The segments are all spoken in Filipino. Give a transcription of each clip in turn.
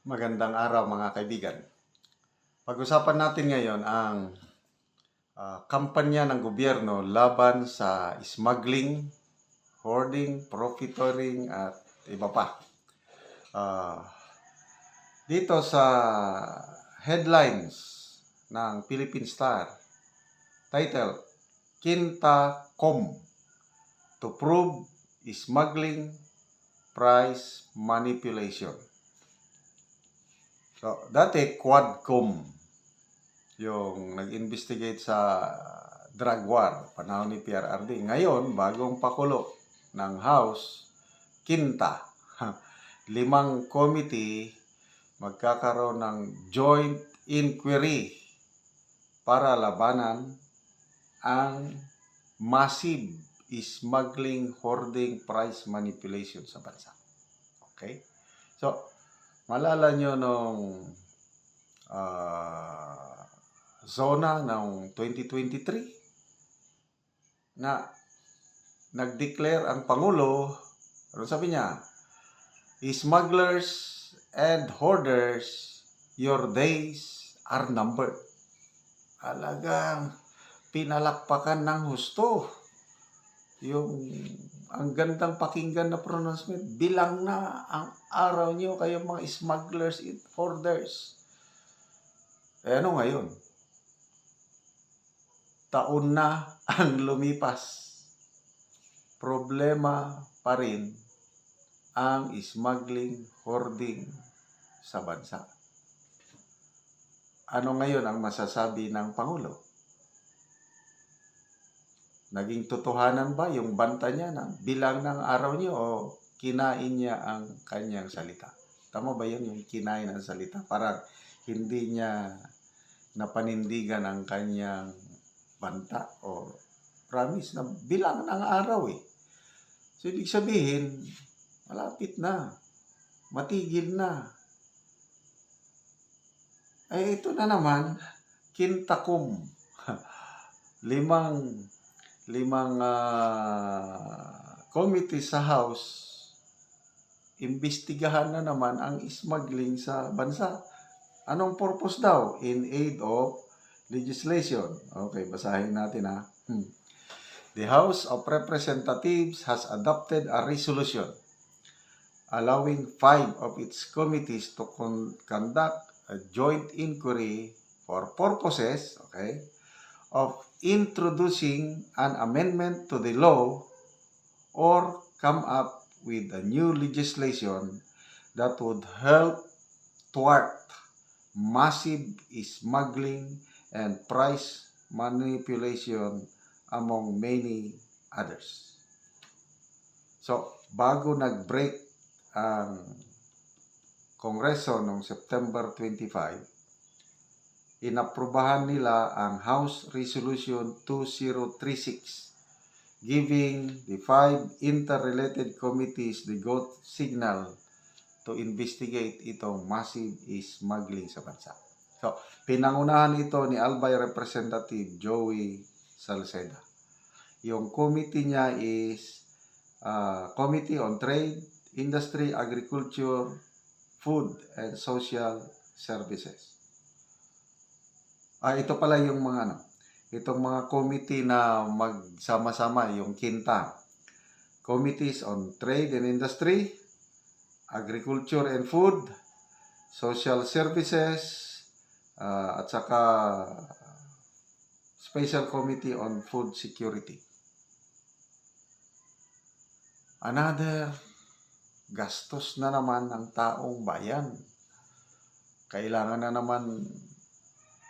Magandang araw mga kaibigan. Pag-usapan natin ngayon ang kampanya ng gobyerno laban sa smuggling, hoarding, profiteering at iba pa. Ah, Dito sa headlines ng Philippine Star, title, Quinta.com to prove smuggling price manipulation. So, dati Quadcom yung nag-investigate sa drug war, panahon ni PRRD. Ngayon, bagong pakulo ng House, Quinta. 5 committee magkakaroon ng joint inquiry para labanan ang massive smuggling, hoarding, price manipulation sa bansa. Okay? So, malala nyo nung zona ng 2023 na nag-declare ang Pangulo, ano sabi niya? Smugglers and hoarders, your days are numbered. Alagang pinalakpakan ng husto. Ang gandang pakinggan na pronouncement, bilang na ang araw niyo kayo mga smugglers and hoarders. Ano ngayon? Taon na ang lumipas. Problema pa rin ang smuggling, hoarding sa bansa. Ano ngayon ang masasabi ng Pangulo? Naging totohanan ba yung banta niya na bilang ng araw niyo o kinain niya ang kanyang salita? Tama ba yun, yung kinain ang salita? Parang hindi niya napanindigan ang kanyang banta o promise na bilang ng araw eh. So, ibig sabihin, malapit na. Matigil na. Ito na naman, Quinta.com. limang committee sa House, imbestigahan na naman ang smuggling sa bansa. Anong purpose daw? In aid of legislation. Okay, basahin natin ha. The House of Representatives has adopted a resolution allowing 5 of its committees to conduct a joint inquiry for purposes, of introducing an amendment to the law or come up with a new legislation that would help thwart massive smuggling and price manipulation among many others. So, bago nag-break ang Kongreso noong September 25, inaprubahan nila ang House Resolution 2036 giving the 5 interrelated committees the go signal to investigate itong massive smuggling sa bansa. So, pinangunahan ito ni Albay Representative Joey Salceda. Yung committee niya is Committee on Trade, Industry, Agriculture, Food, and Social Services. Ito pala yung itong mga committee na magsama-sama, yung Quinta. Committees on Trade and Industry, Agriculture and Food, Social Services, at saka Special Committee on Food Security. Another gastos na naman ng taong bayan. Kailangan na naman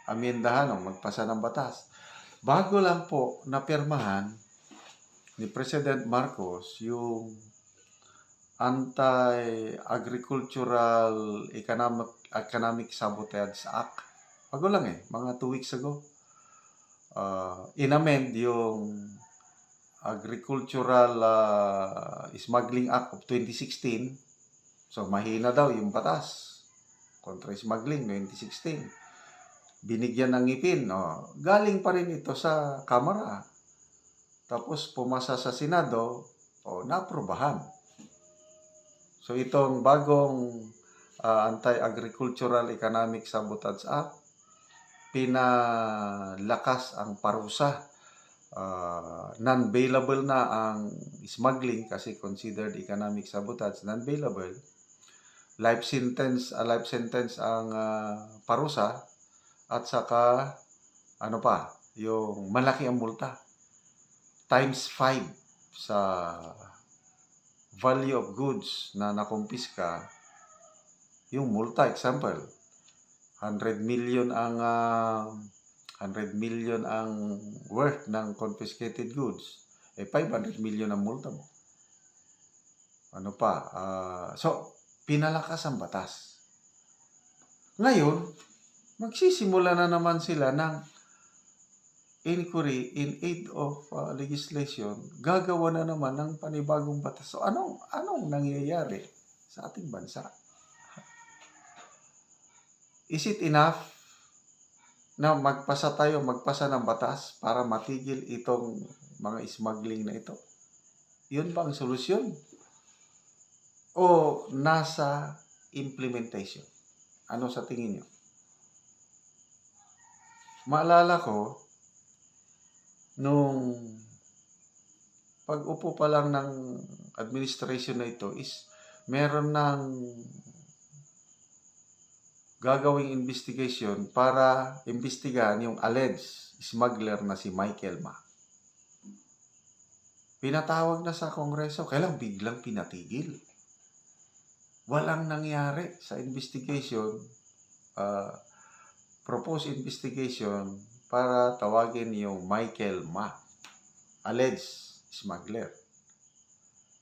amendahan o magpasa ng batas. Bago lang po napirmahan ni President Marcos yung Anti-Agricultural Economic Sabotage Act. Bago lang mga 2 weeks ago. Inamend yung Agricultural Smuggling Act of 2016. So, mahina daw yung batas kontra smuggling 2016. Binigyan ng ngipin. Galing pa rin ito sa Kamara. Tapos, pumasa sa Senado, naprobahan. So, itong bagong Anti-Agricultural Economic Sabotage Act, pinalakas ang parusa, non-bailable na ang smuggling kasi considered economic sabotage, non-bailable. Life sentence ang parusa, at saka ano pa, yung malaki ang multa. Times 5 sa value of goods na nakumpiska, yung multa. Example, 100 million ang worth ng confiscated goods, 500 million ang multa mo. Ano pa? So, pinalakas ang batas. Ngayon, magsisimula na naman sila ng inquiry in aid of legislation, gagawa na naman ng panibagong batas. So, anong nangyayari sa ating bansa? Is it enough na magpasa ng batas para matigil itong mga smuggling na ito? Yun ba ang solusyon? O nasa implementation? Ano sa tingin nyo? Maalala ko, nung pag-upo pa lang ng administration na ito is meron ng gagawing investigation para imbestigahan yung alleged smuggler na si Michael Ma. Pinatawag na sa Kongreso, kailang biglang pinatigil. Walang nangyari sa investigation, proposed investigation para tawagin yung Michael Ma, alleged smuggler.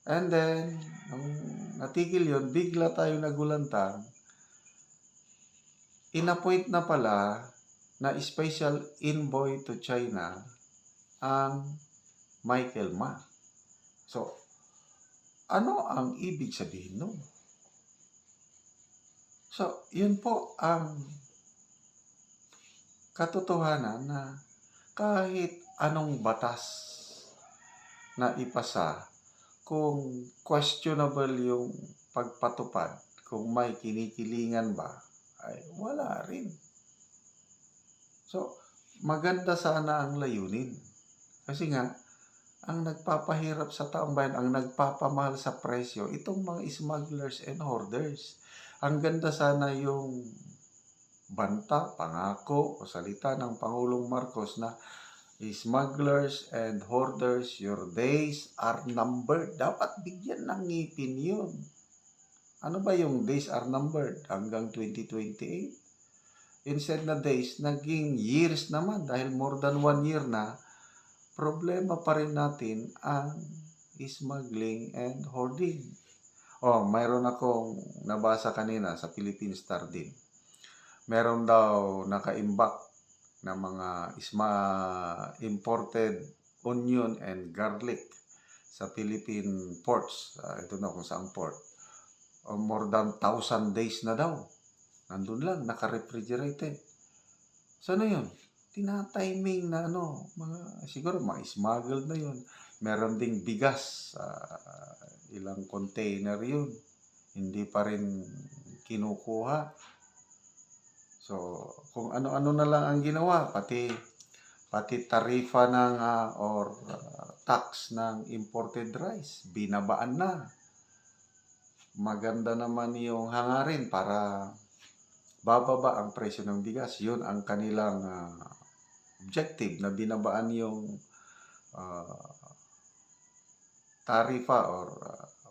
And then, nung natigil yun, bigla tayo nagulantang, inappoint na pala na special envoy to China ang Michael Ma. So, ano ang ibig sabihin nun? So, yun po ang katotohanan na kahit anong batas na ipasa, kung questionable yung pagpatupad, kung may kinikilingan ba, ay wala rin. So, maganda sana ang layunin. Kasi nga, ang nagpapahirap sa taong bayan, ang nagpapamahal sa presyo, itong mga smugglers and hoarders. Ang ganda sana yung banta, pangako o salita ng Pangulong Marcos na smugglers and hoarders, your days are numbered. Dapat bigyan ng ngipin yun. Ano ba yung days are numbered? Hanggang 2028? Instead na days, naging years naman dahil more than 1 year na, problema pa rin natin ang smuggling and hoarding. Mayroon akong nabasa kanina sa Philippine Star din. Meron daw nakaimbak na mga imported onion and garlic sa Philippine ports. Ito na kung saan port. More than 1,000 days na daw. Nandun lang, naka-refrigerated. So ano yun? Tinatiming na siguro mga smuggled na yun. Meron ding bigas, ilang container yun. Hindi pa rin kinukuha. So, kung ano-ano na lang ang ginawa, pati tarifa ng tax ng imported rice, binabaan na. Maganda naman yung hangarin para bababa ang presyo ng bigas. Yun ang kanilang objective, na binabaan yung tarifa or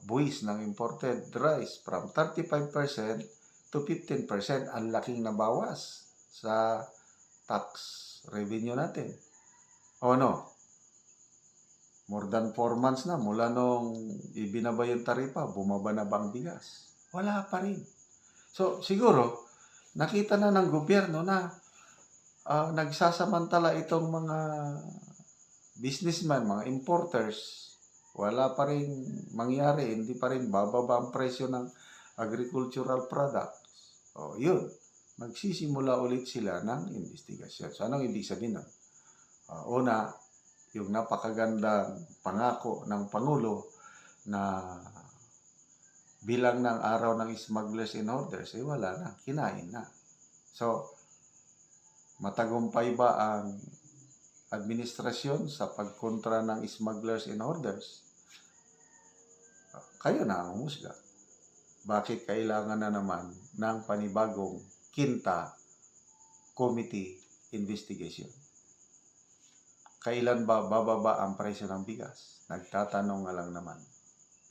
buwis ng imported rice from 35% to 15%. Ang laking nabawas sa tax revenue natin. More than 4 months na mula nung ibinaba yung tarifa, bumaba na ba ang bigas? Wala pa rin. So, siguro, nakita na ng gobyerno na nagsasamantala itong mga businessman, mga importers. Wala pa rin mangyari, hindi pa rin bababa ang presyo ng agricultural products. Yun. Magsisimula ulit sila ng investigasyon. So, anong ibig sabihin nun? Una, yung napakagandang pangako ng Pangulo na bilang ng araw ng smugglers and hoarders, wala na, kinain na. So, matagumpay ba ang administrasyon sa pagkontra ng smugglers and hoarders? Kayo na ang humusga. Bakit kailangan na naman ng panibagong Quinta Committee investigation? Kailan ba bababa ang presyo ng bigas? Nagtatanong nga lang naman.